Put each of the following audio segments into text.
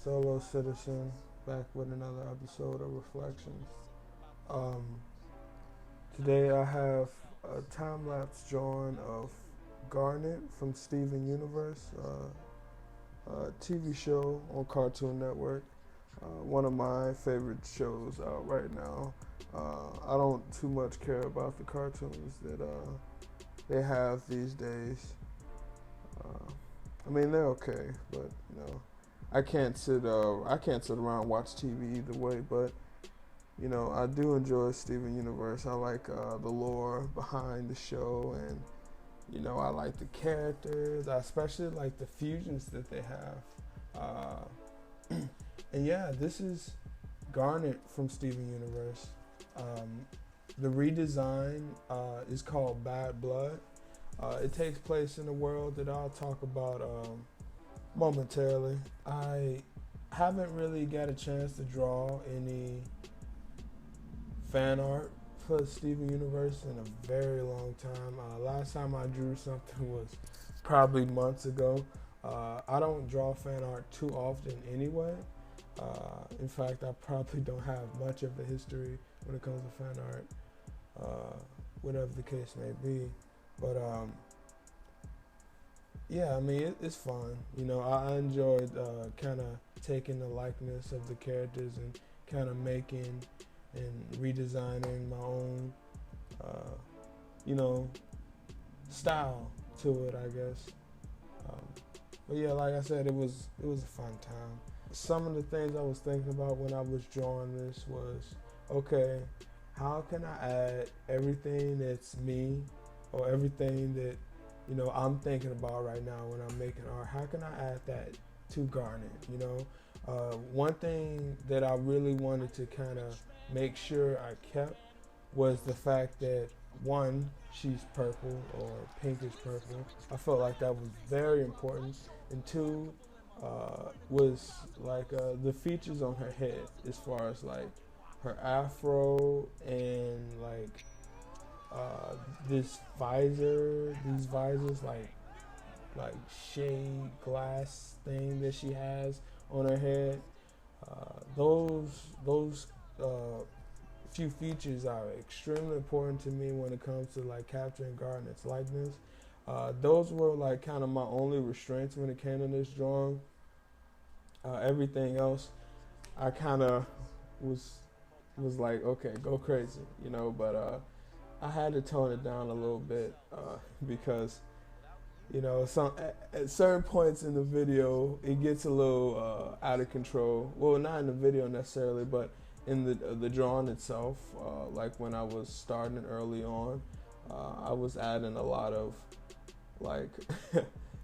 Solo Citizen, back with another episode of Reflections. Um, Today I have a time lapse drawing of Garnet from Steven Universe, a TV show on Cartoon Network. One of my favorite shows out right now. I don't too much care about the cartoons that they have these days. Uh, I mean, they're okay, but I can't sit around and watch TV either way. But I do enjoy Steven Universe. I like the lore behind the show, and I like the characters. I especially like the fusions that they have. And yeah, this is Garnet from Steven Universe. The redesign is called Bad Blood. It takes place in a world that I'll talk about momentarily. I haven't really got a chance to draw any fan art for Steven Universe in a very long time. Last time I drew something was probably months ago. I don't draw fan art too often anyway. In fact, I probably don't have much of a history when it comes to fan art, whatever the case may be. But yeah, I mean, it's fun. I enjoyed kind of taking the likeness of the characters and kind of making and redesigning my own, style to it, I guess. But yeah, like I said, it was a fun time. Some of the things I was thinking about when I was drawing this was, okay, how can I add everything that's me or everything that I'm thinking about right now when I'm making art? How can I add that to Garnet? One thing that I really wanted to kind of make sure I kept was the fact that, one, she's purple or pinkish purple. I felt like that was very important. And two, was like the features on her head, as far as like her afro and like these visors like shade glass thing that she has on her head. Those few features are extremely important to me when it comes to like capturing Garnet's likeness. Those were like kind of my only restraints when it came to this drawing. Everything else, I kind of was like, okay, go crazy, But I had to tone it down a little bit because some at certain points in the video it gets a little out of control. Well, not in the video necessarily, but in the drawing itself. Like when I was starting early on, I was adding a lot of like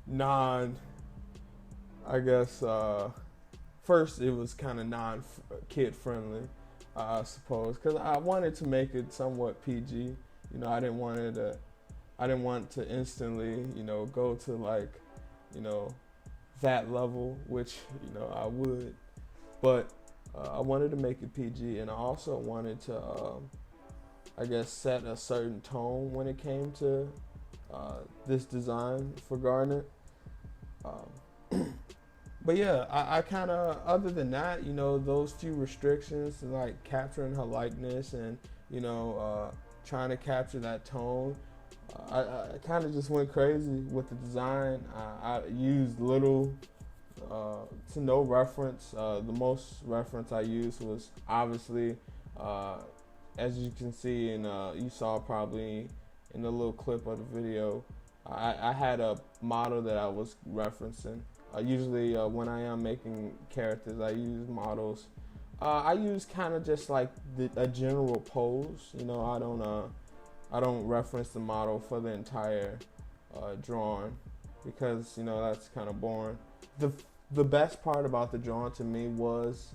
non, I guess. First, it was kind of non-kid friendly, I suppose, because I wanted to make it somewhat PG. I didn't want to instantly, go to like, that level, which, I would. But I wanted to make it PG, and I also wanted to, I guess, set a certain tone when it came to this design for Garnet. But yeah, I kind of, other than that, those few restrictions, like capturing her likeness and, trying to capture that tone, I kind of just went crazy with the design. I used little to no reference. The most reference I used was obviously, as you can see, and you saw probably in the little clip of the video, I had a model that I was referencing. Usually when I am making characters, I use models. I use kind of just like a general pose. I don't reference the model for the entire drawing because that's kind of boring. The best part about the drawing to me was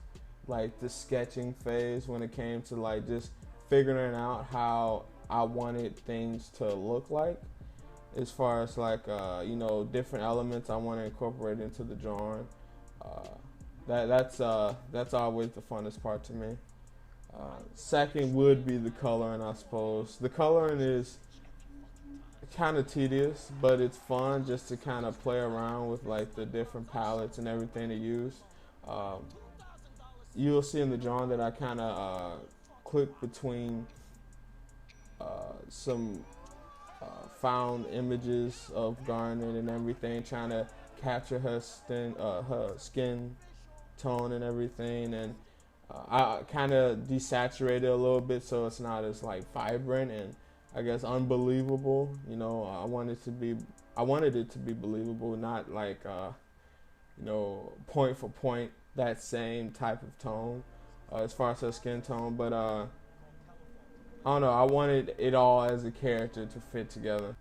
like the sketching phase when it came to like just figuring out how I wanted things to look like, as far as like different elements I want to incorporate into the drawing. That's always the funnest part to me. Second would be the coloring, I suppose. The coloring is kind of tedious, but it's fun just to kind of play around with like the different palettes and everything to use. Um, you'll see in the drawing that I kind of click between some found images of Garnet and everything, trying to capture her skin tone and everything, and I kind of desaturated a little bit so it's not as like vibrant and I guess unbelievable. You know, I wanted it to be believable, not like point for point that same type of tone as far as her skin tone, but I don't know. I wanted it all as a character to fit together.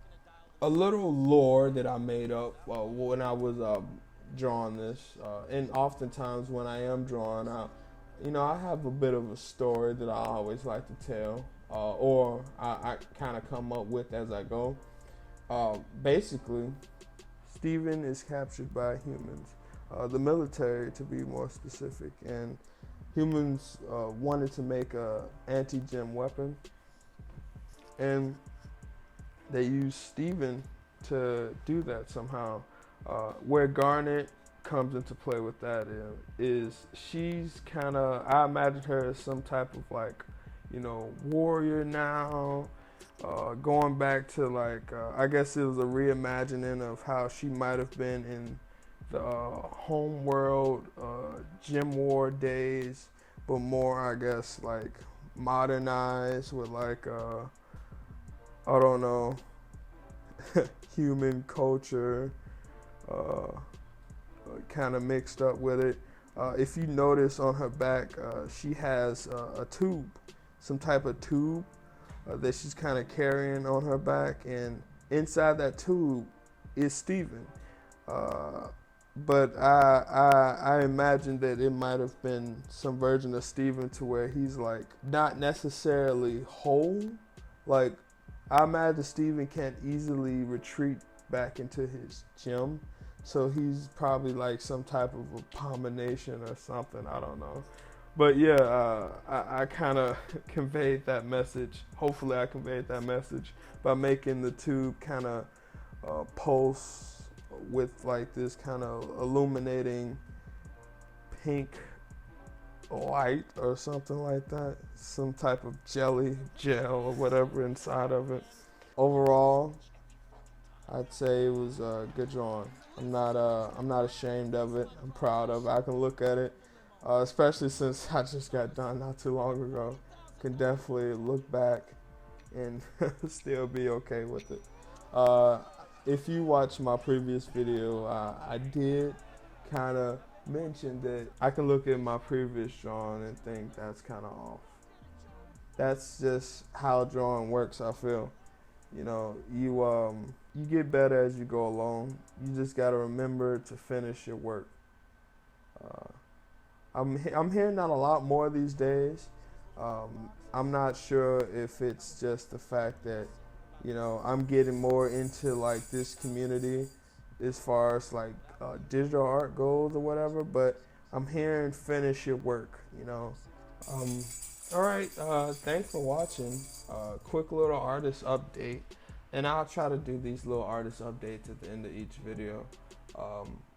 A little lore that I made up when I was drawing this, and oftentimes when I am drawing out, I have a bit of a story that I always like to tell, or I kind of come up with as I go. Basically, Steven is captured by humans, the military to be more specific, and humans wanted to make a anti-gem weapon, and they used Steven to do that somehow. Where Garnet comes into play with that is she's kind of, I imagine her as some type of like, warrior now, going back to like, I guess it was a reimagining of how she might have been in the home world gem war days, but more, I guess, like modernized with like, I don't know, human culture kind of mixed up with it. If you notice on her back, she has a tube, some type of tube that she's kind of carrying on her back, and inside that tube is Steven. But I imagine that it might have been some version of Steven to where he's like not necessarily whole. Like, I imagine Steven can't easily retreat back into his gem, so he's probably like some type of abomination or something. I don't know. But yeah, I kind of conveyed that message. Hopefully I conveyed that message by making the tube kind of pulse with like this kind of illuminating pink light or something like that. Some type of jelly, gel, or whatever inside of it. Overall, I'd say it was a good drawing. I'm not ashamed of it. I'm proud of it. I can look at it, especially since I just got done not too long ago. Can definitely look back and still be okay with it. If you watch my previous video, I did kind of mention that I can look at my previous drawing and think that's kind of off. That's just how drawing works, I feel. You get better as you go along. You just got to remember to finish your work. I'm hearing that a lot more these days. I'm not sure if it's just the fact that I'm getting more into like this community as far as like digital art goes or whatever, but I'm hearing finish your work. All right, thanks for watching. Quick little artist update, and I'll try to do these little artist updates at the end of each video.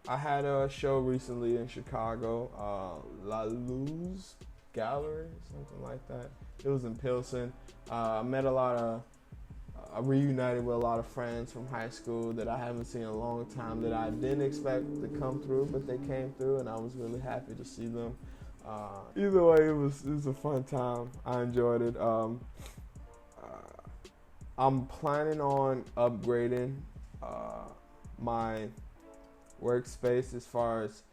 I had a show recently in Chicago, La Luz Gallery, something like that. It was in Pilsen. I met I reunited with a lot of friends from high school that I haven't seen in a long time that I didn't expect to come through, but they came through, and I was really happy to see them. Either way, it was a fun time. I enjoyed it. I'm planning on upgrading my workspace as far as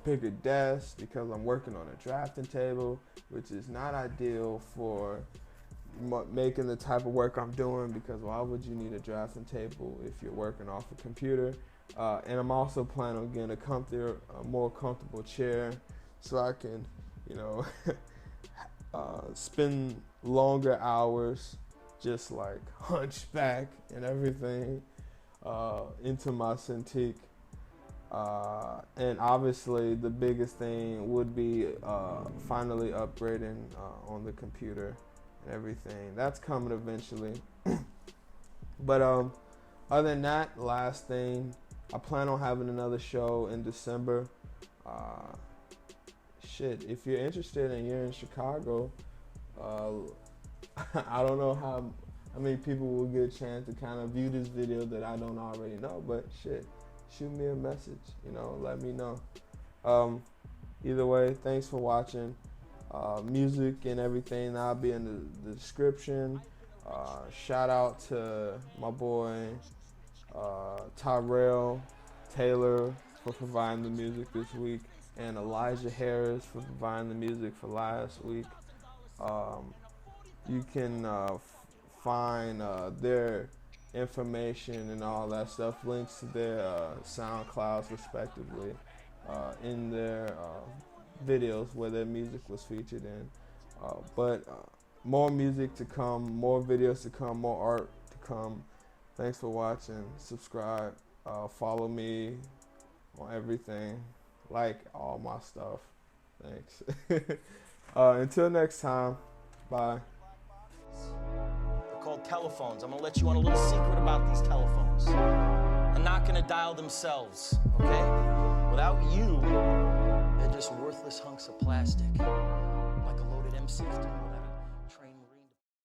bigger desk, because I'm working on a drafting table, which is not ideal for making the type of work I'm doing, because why would you need a drafting table if you're working off a computer? And I'm also planning on getting a more comfortable chair so I can, spend longer hours just like hunchback and everything into my Cintiq. And obviously the biggest thing would be finally upgrading on the computer and everything. That's coming eventually. But other than that, last thing, I plan on having another show in December. shit, if you're interested and you're in Chicago, I don't know how many people will get a chance to kind of view this video that I don't already know, but shit, shoot me a message, you know, let me know. Either way, thanks for watching. Music and everything, that'll be in the description. Shout out to my boy Tyrell Taylor for providing the music this week, and Elijah Harris for providing the music for last week. You can find their information and all that stuff, links to their SoundClouds respectively, in their videos where their music was featured in. But more music to come, more videos to come, more art to come. Thanks for watching. Subscribe, follow me on everything, like all my stuff. Thanks. Until next time, bye. They're called telephones. I'm gonna let you on a little secret about these telephones. They're not gonna dial themselves, okay? Without you, they're just worthless hunks of plastic, like a loaded M60.